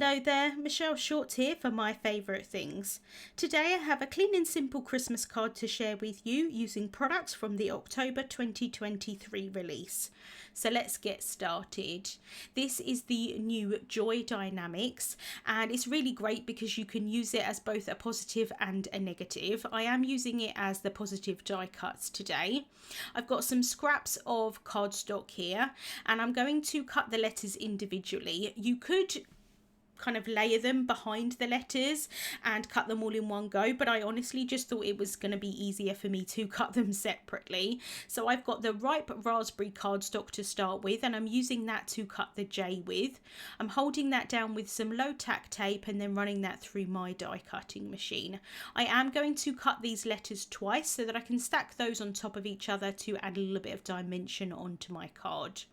Hello there, Michelle Short here for My Favourite Things. Today I have a clean and simple Christmas card to share with you using products from the October 2023 release. So let's get started. This is the new Joy Die-namics and it's really great because you can use it as both a positive and a negative. I am using it as the positive die cuts today. I've got some scraps of cardstock here and I'm going to cut the letters individually. You could kind of layer them behind the letters and cut them all in one go, but I honestly just thought it was going to be easier for me to cut them separately. So I've got the ripe raspberry cardstock to start with and I'm using that to cut the J with. I'm holding that down with some low tack tape and then running that through my die cutting machine. I am going to cut these letters twice so that I can stack those on top of each other to add a little bit of dimension onto my card.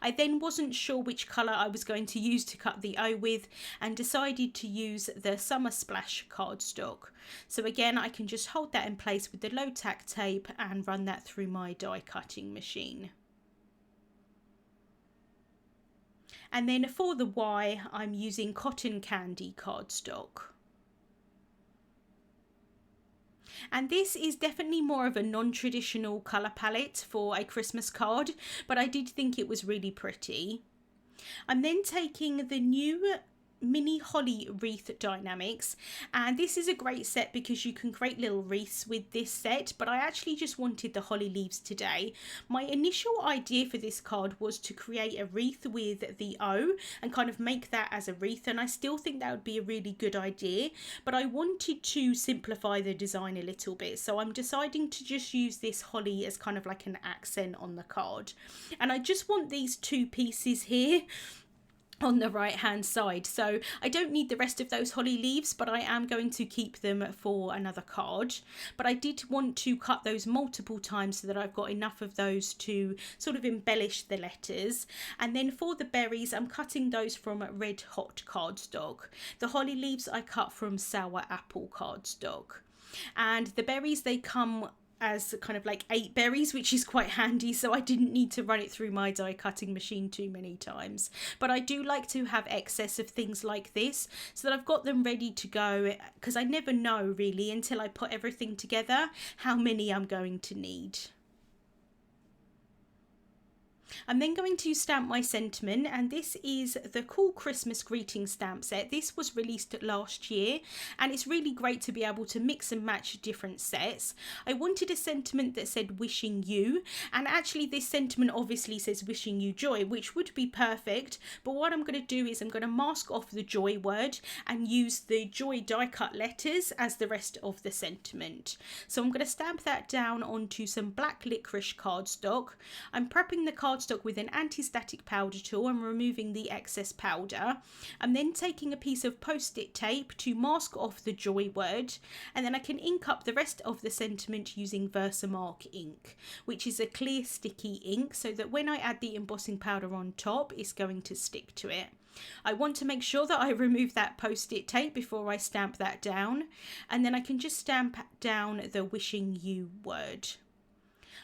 I then wasn't sure which colour I was going to use to cut the O with and decided to use the Summer Splash cardstock. So again, I can just hold that in place with the low tack tape and run that through my die cutting machine. And then for the Y, I'm using cotton candy cardstock. And this is definitely more of a non-traditional colour palette for a Christmas card, but I did think it was really pretty. I'm then taking the new mini holly wreath Die-namics, and this is a great set because you can create little wreaths with this set, but I actually just wanted the holly leaves today. My initial idea for this card was to create a wreath with the O and kind of make that as a wreath, and I still think that would be a really good idea, but I wanted to simplify the design a little bit, so I'm deciding to just use this holly as kind of like an accent on the card. And I just want these two pieces here on the right hand side, so I don't need the rest of those holly leaves, but I am going to keep them for another card. But I did want to cut those multiple times so that I've got enough of those to sort of embellish the letters. And then for the berries, I'm cutting those from red hot cardstock. The holly leaves I cut from sour apple cardstock, and the berries, they come as kind of like 8 berries, which is quite handy, so I didn't need to run it through my die cutting machine too many times. But I do like to have excess of things like this so that I've got them ready to go, because I never know really until I put everything together how many I'm going to need. I'm then going to stamp my sentiment, and this is the Cool Christmas Greeting stamp set. This was released last year and it's really great to be able to mix and match different sets. I wanted a sentiment that said wishing you, and actually this sentiment obviously says wishing you joy, which would be perfect, but what I'm going to do is I'm going to mask off the joy word and use the joy die cut letters as the rest of the sentiment. So I'm going to stamp that down onto some black licorice cardstock. I'm prepping the cardstock with an anti-static powder tool and removing the excess powder. I'm then taking a piece of post-it tape to mask off the joy word, and then I can ink up the rest of the sentiment using Versamark ink, which is a clear sticky ink, so that when I add the embossing powder on top, it's going to stick to it. I want to make sure that I remove that post-it tape before I stamp that down, and then I can just stamp down the wishing you word.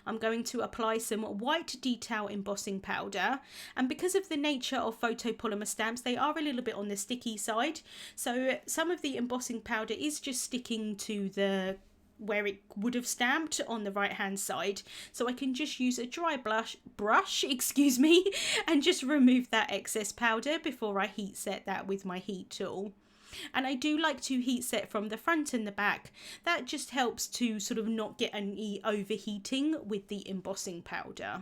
I'm going to apply some white detail embossing powder, and because of the nature of photopolymer stamps, they are a little bit on the sticky side, so some of the embossing powder is just sticking to the where it would have stamped on the right hand side, so I can just use a dry brush excuse me, and just remove that excess powder before I heat set that with my heat tool. And I do like to heat set from the front and the back. That just helps to sort of not get any overheating with the embossing powder.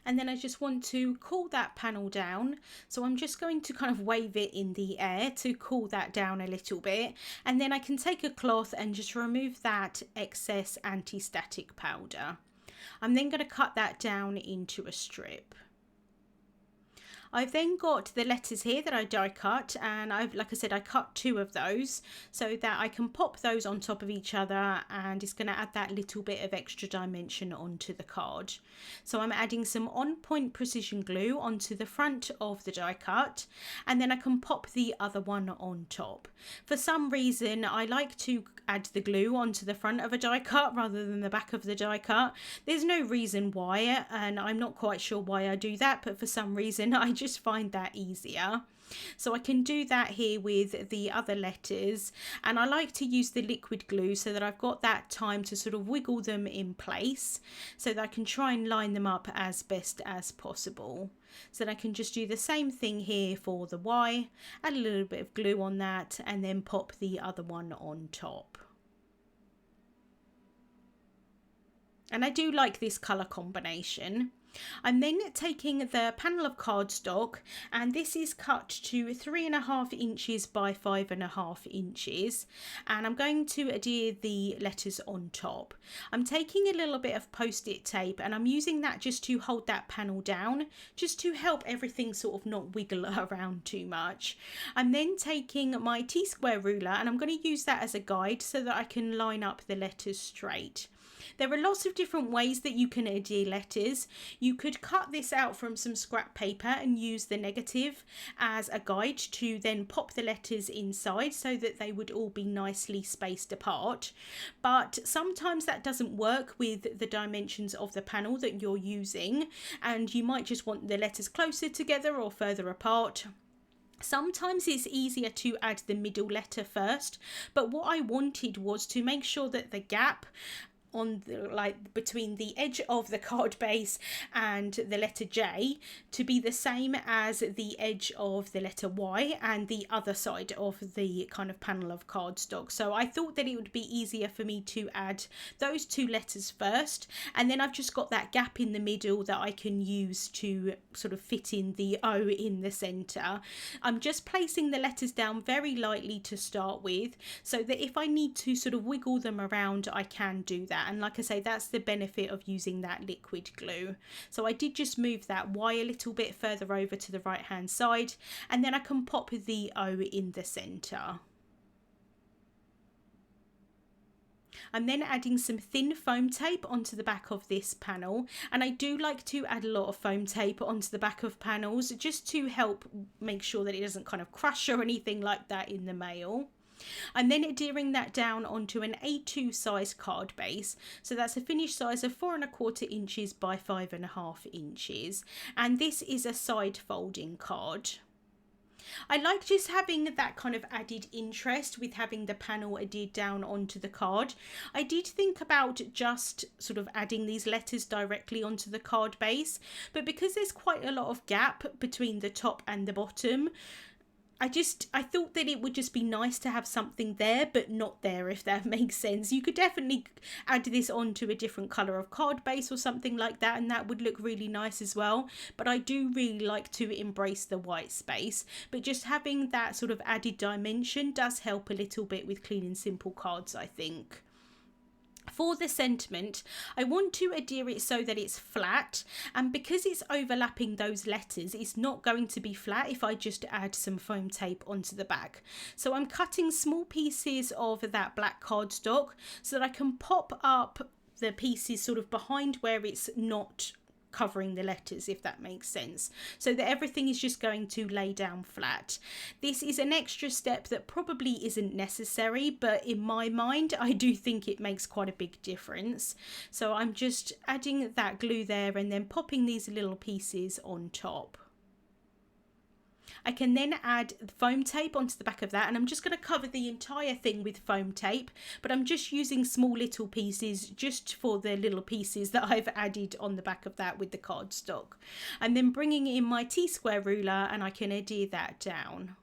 And then I just want to cool that panel down, so I'm just going to kind of wave it in the air to cool that down a little bit, and then I can take a cloth and just remove that excess anti-static powder. I'm then going to cut that down into a strip. I've then got the letters here that I die cut, and like I said, I cut 2 of those so that I can pop those on top of each other, and it's going to add that little bit of extra dimension onto the card. So I'm adding some on point precision glue onto the front of the die cut, and then I can pop the other one on top. For some reason I like to add the glue onto the front of a die cut rather than the back of the die cut. There's no reason why, and I'm not quite sure why I do that, but for some reason I just find that easier. So I can do that here with the other letters, and I like to use the liquid glue so that I've got that time to sort of wiggle them in place so that I can try and line them up as best as possible. So then I can just do the same thing here for the Y, add a little bit of glue on that, and then pop the other one on top. And I do like this colour combination. I'm then taking the panel of cardstock, and this is cut to 3.5 inches by 5.5 inches, and I'm going to adhere the letters on top. I'm taking a little bit of post-it tape, and I'm using that just to hold that panel down, just to help everything sort of not wiggle around too much. I'm then taking my T-square ruler, and I'm going to use that as a guide so that I can line up the letters straight. There are lots of different ways that you can adhere letters. You could cut this out from some scrap paper and use the negative as a guide to then pop the letters inside so that they would all be nicely spaced apart. But sometimes that doesn't work with the dimensions of the panel that you're using, and you might just want the letters closer together or further apart. Sometimes it's easier to add the middle letter first, but what I wanted was to make sure that the gap on the, between the edge of the card base and the letter J to be the same as the edge of the letter Y and the other side of the kind of panel of cardstock. So I thought that it would be easier for me to add those two letters first, and then I've just got that gap in the middle that I can use to sort of fit in the O in the centre. I'm just placing the letters down very lightly to start with so that if I need to sort of wiggle them around, I can do that. And like I say, that's the benefit of using that liquid glue. So I did just move that Y a little bit further over to the right hand side, and then I can pop the O in the centre. I'm then adding some thin foam tape onto the back of this panel, and I do like to add a lot of foam tape onto the back of panels just to help make sure that it doesn't kind of crush or anything like that in the mail. I'm then adhering that down onto an A2 size card base, so that's a finished size of 4.25 inches by 5.5 inches, and this is a side folding card. I like just having that kind of added interest with having the panel adhered down onto the card. I did think about just sort of adding these letters directly onto the card base, but because there's quite a lot of gap between the top and the bottom, I thought that it would just be nice to have something there but not there, if that makes sense. You could definitely add this onto a different colour of card base or something like that, and that would look really nice as well. But I do really like to embrace the white space, but just having that sort of added dimension does help a little bit with clean and simple cards, I think. For the sentiment, I want to adhere it so that it's flat, and because it's overlapping those letters, it's not going to be flat if I just add some foam tape onto the back. So I'm cutting small pieces of that black cardstock so that I can pop up the pieces sort of behind where it's not covering the letters, if that makes sense, so that everything is just going to lay down flat. This is an extra step that probably isn't necessary, but in my mind I do think it makes quite a big difference. So I'm just adding that glue there and then popping these little pieces on top. I can then add foam tape onto the back of that, and I'm just going to cover the entire thing with foam tape, but I'm just using small little pieces just for the little pieces that I've added on the back of that with the cardstock. I'm then bringing in my T-square ruler and I can adhere that down.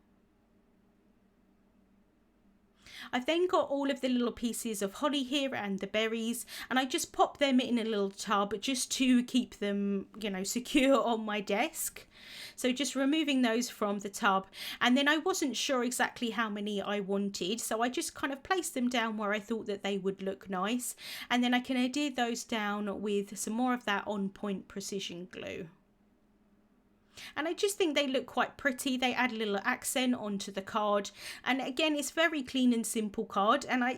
I've then got all of the little pieces of holly here and the berries, and I just pop them in a little tub just to keep them, you know, secure on my desk. So just removing those from the tub, and then I wasn't sure exactly how many I wanted, so I just kind of placed them down where I thought that they would look nice, and then I can adhere those down with some more of that On Point precision glue. And I just think they look quite pretty. They add a little accent onto the card, and again, it's very clean and simple card, and I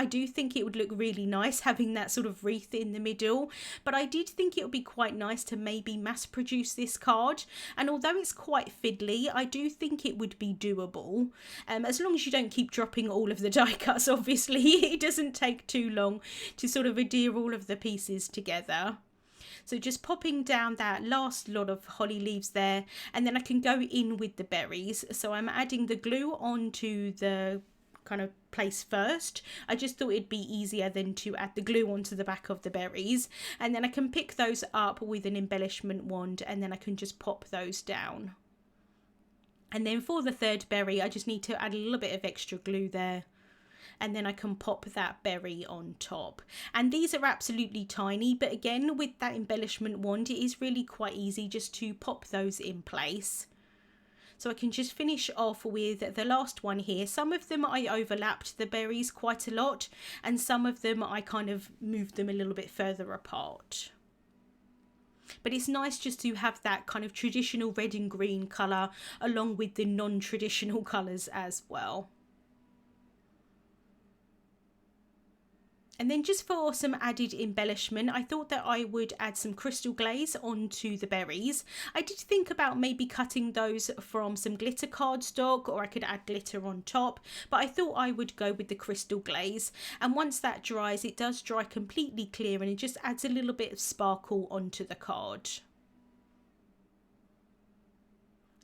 do think it would look really nice having that sort of wreath in the middle, but I did think it would be quite nice to maybe mass produce this card, and although it's quite fiddly, I do think it would be doable, as long as you don't keep dropping all of the die cuts. Obviously it doesn't take too long to sort of adhere all of the pieces together. So just popping down that last lot of holly leaves there, and then I can go in with the berries. So I'm adding the glue onto the kind of place first. I just thought it'd be easier than to add the glue onto the back of the berries, and then I can pick those up with an embellishment wand, and then I can just pop those down. And then for the third berry, I just need to add a little bit of extra glue there, and then I can pop that berry on top. And these are absolutely tiny, but again, with that embellishment wand, it is really quite easy just to pop those in place. So I can just finish off with the last one here. Some of them I overlapped the berries quite a lot, and some of them I kind of moved them a little bit further apart. But it's nice just to have that kind of traditional red and green colour along with the non-traditional colours as well. And then just for some added embellishment, I thought that I would add some crystal glaze onto the berries. I did think about maybe cutting those from some glitter cardstock, or I could add glitter on top, but I thought I would go with the crystal glaze. And once that dries, it does dry completely clear, and it just adds a little bit of sparkle onto the card.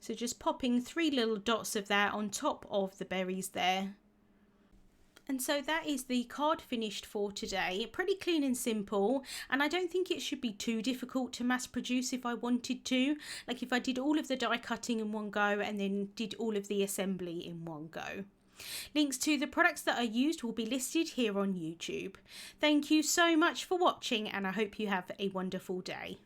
So just popping 3 little dots of that on top of the berries there. And so that is the card finished for today. Pretty clean and simple, and I don't think it should be too difficult to mass produce if I wanted to. Like if I did all of the die cutting in one go and then did all of the assembly in one go. Links to the products that I used will be listed here on YouTube. Thank you so much for watching, and I hope you have a wonderful day.